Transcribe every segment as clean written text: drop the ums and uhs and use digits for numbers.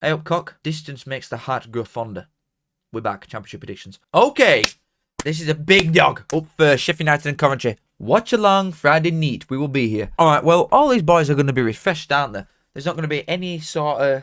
Eyup cock. Distance makes the heart grow fonder. We're back. Championship predictions. Okay. This is a big dog. Up first, Sheff United and Coventry. Watchalong Friday neat. We will be here. Alright, well, all these boys are going to be refreshed, aren't they? There's not going to be any sort of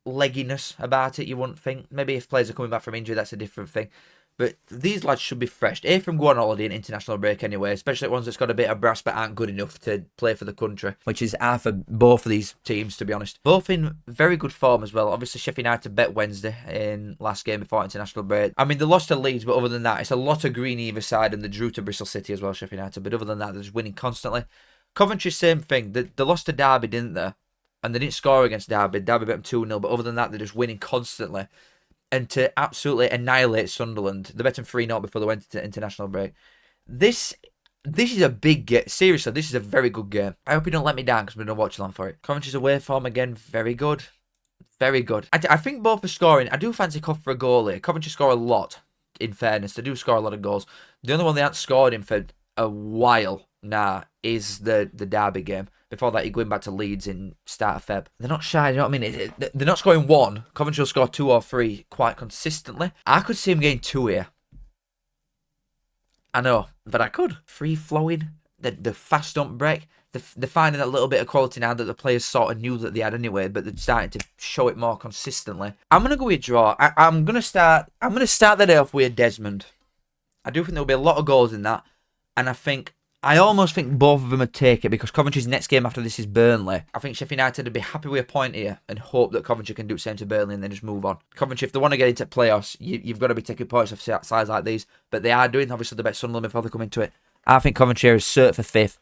legginess about it, you wouldn't think. Maybe if players are coming back from injury, that's a different thing. But these lads should be fresh. From go on holiday and international break anyway, especially ones that's got a bit of brass but aren't good enough to play for the country, which is half of both of these teams, to be honest. Both in very good form as well. Obviously, Sheff United bet Wednesday in last game before international break. I mean, they lost to Leeds, but other than that, it's a lot of green either side, and they drew to Bristol City as well, Sheff United. But other than that, they're just winning constantly. Coventry, same thing. They lost to Derby, didn't they? And they didn't score against Derby. Derby bet them 2-0, but other than that, they're just winning constantly. And to absolutely annihilate Sunderland, they bet them 3-0 before they went to international break. This is a big game. Seriously, this is a very good game. I hope you don't let me down because we're going to watch along for it. Coventry's away form again, very good. Very good. I think both are scoring. I do fancy Cuff for a goalie. Coventry score a lot, in fairness. They do score a lot of goals. The only one they haven't scored in for a while now is the Derby game. Before that, you're going back to Leeds in start of Feb. They're not shy, you know what I mean? They're not scoring one. Coventry will score 2 or 3 quite consistently. I could see them getting 2 here. I know, but I could. Free-flowing, the fast don't break. They're finding that little bit of quality now that the players sort of knew that they had anyway, but they're starting to show it more consistently. I'm going to go with a draw. I'm going to start the day off with a Desmond. I do think there'll be a lot of goals in that, and I almost think both of them would take it because Coventry's next game after this is Burnley. I think Sheff United would be happy with a point here and hope that Coventry can do the same to Burnley and then just move on. Coventry, if they want to get into playoffs, you've got to be taking points off sides like these. But they are doing, obviously, the bet Sunderland before they come into it. I think Coventry is cert for 5th.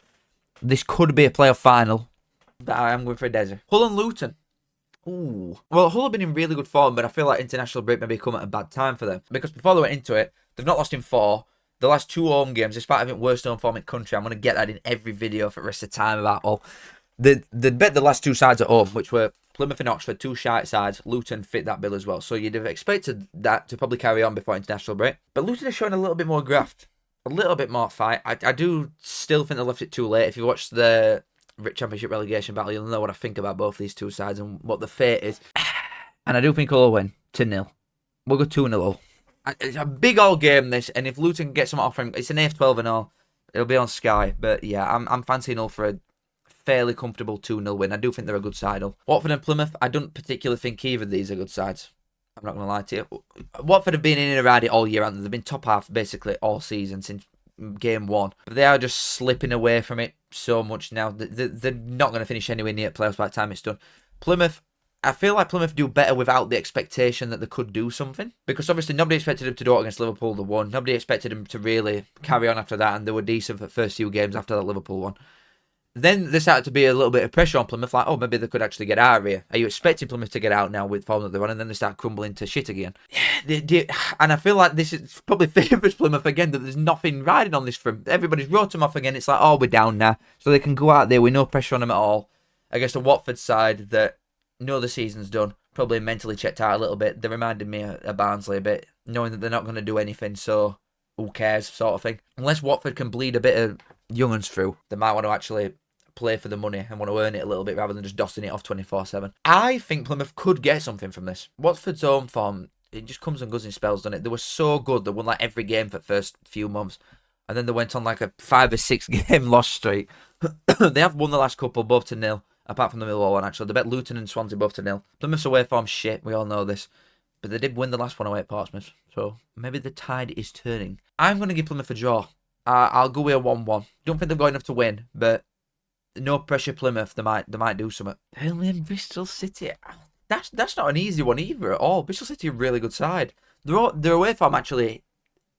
This could be a playoff final, but I am going for a Desert. Hull and Luton. Ooh. Well, Hull have been in really good form, but I feel like international break may come at a bad time for them. Because before they went into it, they've not lost in 4. The last 2 home games, despite having worst home form in country, I'm going to get that in every video for the rest of the time about all. They bet the last 2 sides at home, which were Plymouth and Oxford, 2 shite sides. Luton fit that bill as well. So you'd have expected that to probably carry on before international break. But Luton is showing a little bit more graft, a little bit more fight. I do still think they left it too late. If you watch the Championship relegation battle, you'll know what I think about both these 2 sides and what the fate is. And I do think Hull will win 2-0. We'll go 2-0 Hull. It's a big old game, this, and if Luton gets some offering, it's an AF12 and all. It'll be on Sky, but yeah, I'm fancying Hull for a fairly comfortable 2-0 win. I do think they're a good side. Watford and Plymouth, I don't particularly think either of these are good sides. I'm not going to lie to you. Watford have been in and around it all year, and they've been top half basically all season since game 1. But they are just slipping away from it so much now. They're not going to finish anywhere near playoffs by the time it's done. Plymouth, I feel like Plymouth do better without the expectation that they could do something. Because obviously nobody expected them to do it against Liverpool, they won. Nobody expected them to really carry on after that, and they were decent for the first few games after that Liverpool one. Then there started to be a little bit of pressure on Plymouth, like, oh, maybe they could actually get out of here. Are you expecting Plymouth to get out now with form that they're on? And then they start crumbling to shit again. And I feel like this is probably favours Plymouth again, that there's nothing riding on this from. Everybody's wrote them off again. It's like, oh, we're down now. So they can go out there with no pressure on them at all against a Watford side that know the season's done, probably mentally checked out a little bit. They reminded me of Barnsley a bit, knowing that they're not going to do anything, so who cares, sort of thing. Unless Watford can bleed a bit of younguns through, they might want to actually play for the money and want to earn it a little bit rather than just dossing it off 24/7. I think Plymouth could get something from this. Watford's home form, it just comes and goes in spells, doesn't it? They were so good, they won like every game for the first few months, and then they went on like a 5 or 6 game loss streak. They have won the last couple, both to 0. Apart from the Millwall one, actually. They bet Luton and Swansea both to 0. Plymouth's away form shit, we all know this. But they did win the last one away at Portsmouth. So maybe the tide is turning. I'm going to give Plymouth a draw. I'll go with a 1-1. Don't think they've got enough to win, but no pressure Plymouth. They might do something. Burnley and Bristol City. That's not an easy one either at all. Bristol City are a really good side. Their away form actually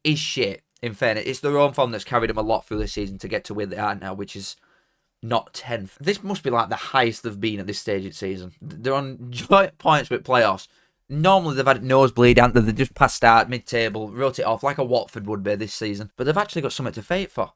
is shit, in fairness. It's their own form that's carried them a lot through this season to get to where they are now, which is not 10th. This must be like the highest they've been at this stage of the season. They're on joint points with playoffs. Normally they've had a nosebleed, haven't they? They just passed out mid-table, wrote it off like a Watford would be this season. But they've actually got something to fight for.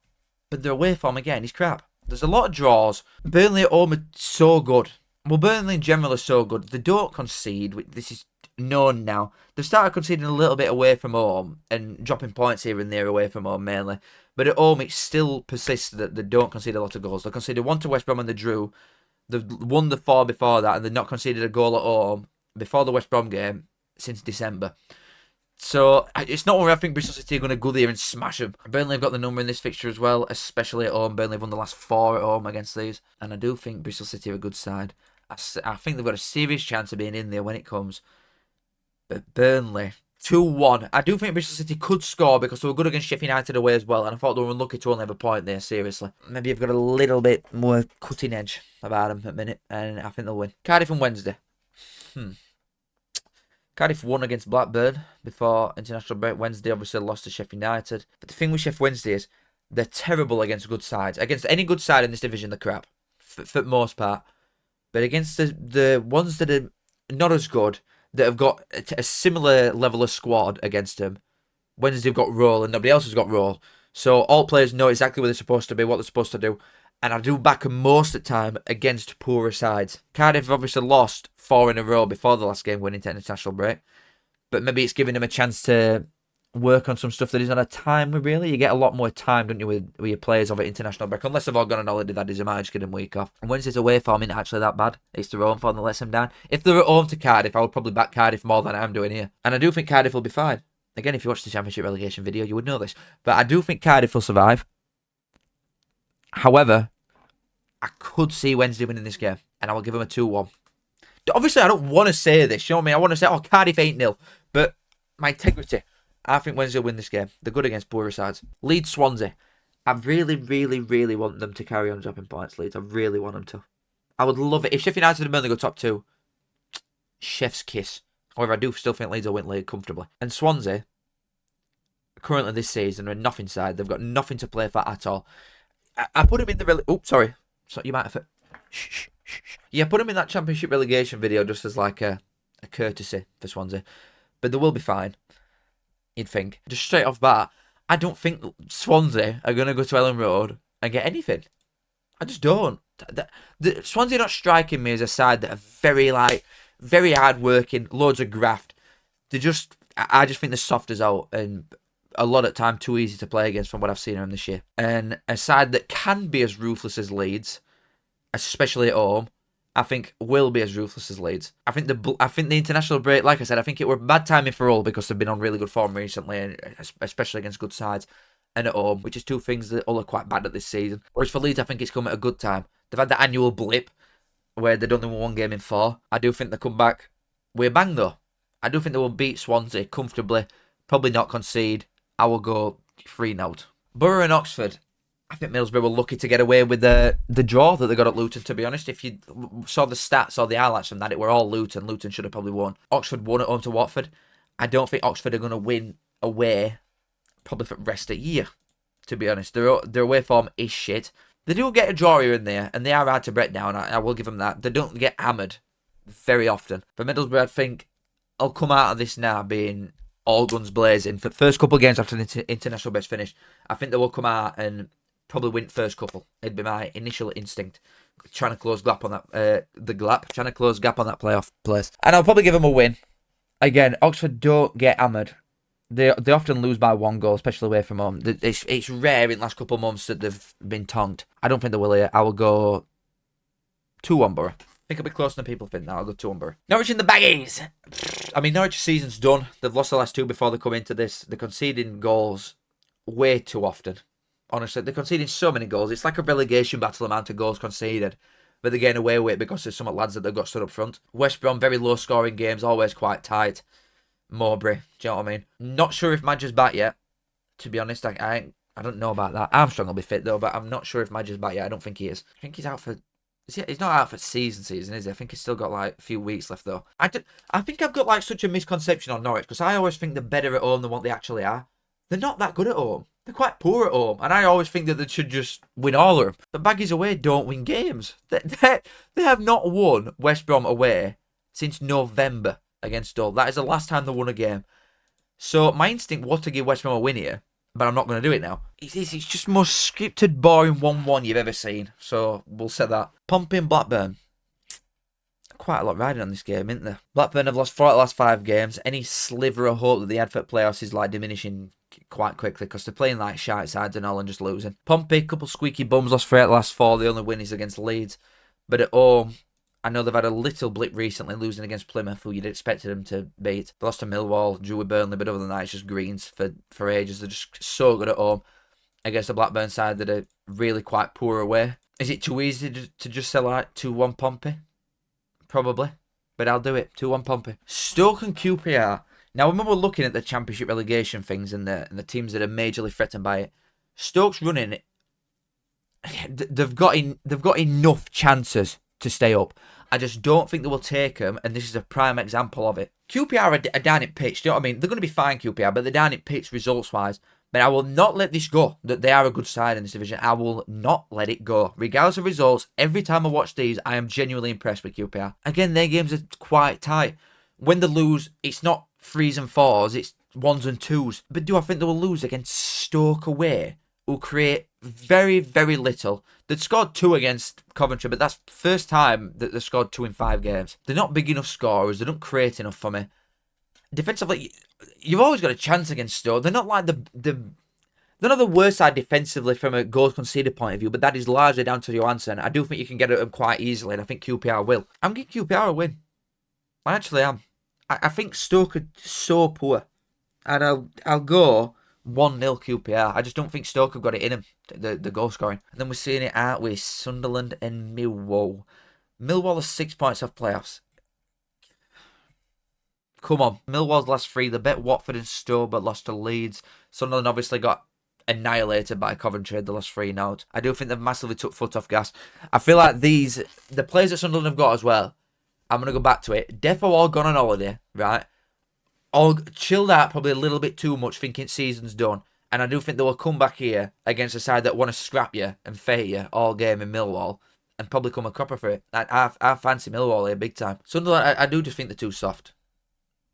But their away form again is crap. There's a lot of draws. Burnley at home are so good. Well, Burnley in general are so good. They don't concede. This is known now. They've started conceding a little bit away from home and dropping points here and there away from home mainly. But at home, it still persists that they don't concede a lot of goals. They conceded 1 to West Brom and they drew. They've won the 4 before that, and they've not conceded a goal at home. before the West Brom game since December. So it's not where I think Bristol City are going to go there and smash them. Burnley have got the number in this fixture as well, especially at home. Burnley have won the last 4 at home against these. And I do think Bristol City are a good side. I think they've got a serious chance of being in there when it comes. But Burnley, 2-1. I do think Bristol City could score because they were good against Sheff United away as well. And I thought they were unlucky to only have a point there, seriously. Maybe I've got a little bit more cutting edge about them at the minute. And I think they'll win. Cardiff on Wednesday. Cardiff won against Blackburn before international break. Wednesday obviously lost to Sheff United. But the thing with Sheff Wednesday is they're terrible against good sides. Against any good side in this division, they're crap. For the most part. But against the ones that are not as good, that have got a similar level of squad against them, Wednesday have got roll and nobody else has got roll. So all players know exactly where they're supposed to be, what they're supposed to do. And I do back them most of the time against poorer sides. Cardiff have obviously lost 4 in a row before the last game going into international break. But maybe it's giving them a chance to work on some stuff that he's not had time with, really. You get a lot more time, don't you, with your players over international break. Unless they've all gone on holiday, that is, I might just get them a week off. And Wednesday's away form isn't actually that bad. It's their home form that lets them down. If they're at home to Cardiff, I would probably back Cardiff more than I'm doing here. And I do think Cardiff will be fine. Again, if you watched the Championship relegation video, you would know this. But I do think Cardiff will survive. However, I could see Wednesday winning this game. And I will give them a 2-1. Obviously, I don't want to say this. You know what I mean? I want to say, oh, Cardiff 8-0. But my integrity... I think Wednesday will win this game. They're good against poorer sides. Leeds, Swansea. I really, really, really want them to carry on dropping points, Leeds. I really want them to. I would love it. If Sheff United and Burnley go top 2, chef's kiss. However, I do still think Leeds will win league comfortably. And Swansea, currently this season, are a nothing side. They've got nothing to play for at all. I put them in the... Oh, sorry. So you might have... Shh. Yeah, put them in that Championship relegation video just as like a courtesy for Swansea. But they will be fine. You'd think. Just straight off bat, I don't think Swansea are going to go to Ellen Road and get anything. I just don't. Swansea are not striking me as a side that are very hard working, loads of graft. I just think they're soft as out and a lot of time too easy to play against from what I've seen of them this year. And a side that can be as ruthless as Leeds, especially at home, I think will be as ruthless as Leeds. I think the international break, like I said, I think it were bad timing for all because they've been on really good form recently, and especially against good sides and at home, which is two things that all are quite bad at this season. Whereas for Leeds, I think it's come at a good time. They've had the annual blip where they've only won 1 game in 4. I do think they come back with a bang though. I do think they will beat Swansea comfortably, probably not concede. I will go 3-0. Borough and Oxford. I think Middlesbrough were lucky to get away with the draw that they got at Luton, to be honest. If you saw the stats or the highlights from that, it were all Luton. Luton should have probably won. Oxford won at home to Watford. I don't think Oxford are going to win away probably for the rest of the year, to be honest. Their away form is shit. They do get a draw here and there, and they are hard to break down. I will give them that. They don't get hammered very often. But Middlesbrough, I think, I'll come out of this now being all guns blazing. For the first couple of games after the international break's finished, I think they will come out and probably win first couple. It'd be my initial instinct. Trying to close gap on that, trying to close gap on that playoff place. And I'll probably give them a win. Again, Oxford don't get hammered. They often lose by 1 goal, especially away from home. It's rare in the last couple of months that they've been tonked. I don't think they will here. I will go 2-1 Borough. I think I'll be closer than people think now. I'll go 2-1 Borough. Norwich in the baggies. I mean, Norwich's season's done. They've lost the last 2 before they come into this. They're conceding goals way too often. Honestly, they're conceding so many goals. It's like a relegation battle amount of goals conceded. But they're getting away with it because there's some lads that they've got stood up front. West Brom, very low scoring games, always quite tight. Mowbray, do you know what I mean? Not sure if Madge's back yet. To be honest, I don't know about that. Armstrong will be fit though, but I'm not sure if Madge's back yet. I don't think he is. I think he's out for... He's not out for season, is he? I think he's still got like a few weeks left though. I think I've got like such a misconception on Norwich because I always think they're better at home than what they actually are. They're not that good at home. They're quite poor at home, and I always think that they should just win all of them. The baggies away don't win games. They have not won West Brom away since November against Hull. That is the last time they won a game. So my instinct was to give West Brom a win here, but I'm not going to do it now. It's just the most scripted, boring 1-1 you've ever seen. So we'll set that. Pumping Blackburn. Quite a lot riding on this game, isn't there? Blackburn have lost 4 out of the last 5 games. Any sliver of hope that they had for playoffs is like diminishing quite quickly because they're playing like shite sides and all and just losing. Pompey, couple squeaky bums, lost 3 out of the last 4. The only win is against Leeds. But at home, I know they've had a little blip recently, losing against Plymouth, who you'd expected them to beat. They lost to Millwall, drew with Burnley, but other than that, it's just greens for ages. They're just so good at home against the Blackburn side that are really quite poor away. Is it too easy to just sell out 2-1 Pompey? Probably. But I'll do it. 2-1 Pompey. Stoke and QPR. Now, when we're looking at the Championship relegation things and the teams that are majorly threatened by it, Stoke's running. They've got enough chances to stay up. I just don't think they will take them, and this is a prime example of it. QPR are down in pitch. Do you know what I mean? They're going to be fine, QPR, but they're down in pitch results-wise. But I will not let this go. That they are a good side in this division. I will not let it go. Regardless of results, every time I watch these, I am genuinely impressed with QPR. Again, their games are quite tight. When they lose, it's not 3s and 4s, it's 1s and 2s. But do I think they will lose against Stoke away? Who create very, very little. They'd scored 2 against Coventry, but that's the first time that they've scored 2 in 5 games. They're not big enough scorers. They don't create enough for me. Defensively, you've always got a chance against Stoke. They're not like they're not the worst side defensively from a goals conceded point of view, but that is largely down to Johansson. I do think you can get at them quite easily, and I think QPR will. I'm giving QPR a win. I actually am. I think Stoke are so poor, and I'll go 1-0 QPR. I just don't think Stoke have got it in them, the goal scoring. And then we're seeing it, aren't we? Sunderland and Millwall. Millwall are 6 points off playoffs. Come on. Millwall's last 3. They bet Watford and Stoke, but lost to Leeds. Sunderland obviously got annihilated by Coventry, the last 3 out. I do think they've massively took foot off gas. I feel like the players that Sunderland have got as well, I'm going to go back to it. Defo all gone on holiday, right? All chilled out probably a little bit too much, thinking season's done. And I do think they will come back here against a side that want to scrap you and fate you all game in Millwall and probably come a cropper for it. I fancy Millwall here big time. Sunderland, I do just think they're too soft.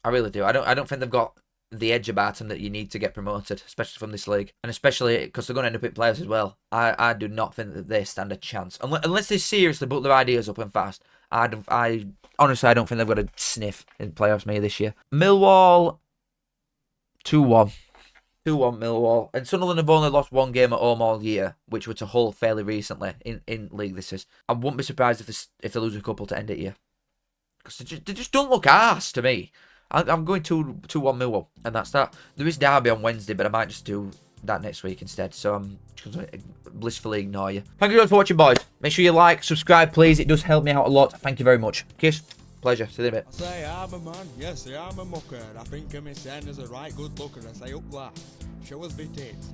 I really do. I don't think they've got the edge about them that you need to get promoted, especially from this league. And especially because they're going to end up in playoffs as well. I do not think that they stand a chance. Unless they seriously put their ideas up and fast. I honestly, I don't think they've got a sniff in playoffs me this year. Millwall, 2-1. 2-1 Millwall. And Sunderland have only lost 1 game at home all year, which were to Hull fairly recently in league this is. I wouldn't be surprised if they lose a couple to end it here. Because they just don't look arse to me. I'm going 2-1 Millwall, and that's that. There is Derby on Wednesday, but I might just do that next week instead. So I'm just going to blissfully ignore you. Thank you guys for watching, boys. Make sure you like, subscribe, please. It does help me out a lot. Thank you very much. Kiss. Pleasure. See you in a bit. I say I'm a man. Yes, I'm a mucker. I think of me saying as a right good looker. I say up that. Show us bit it.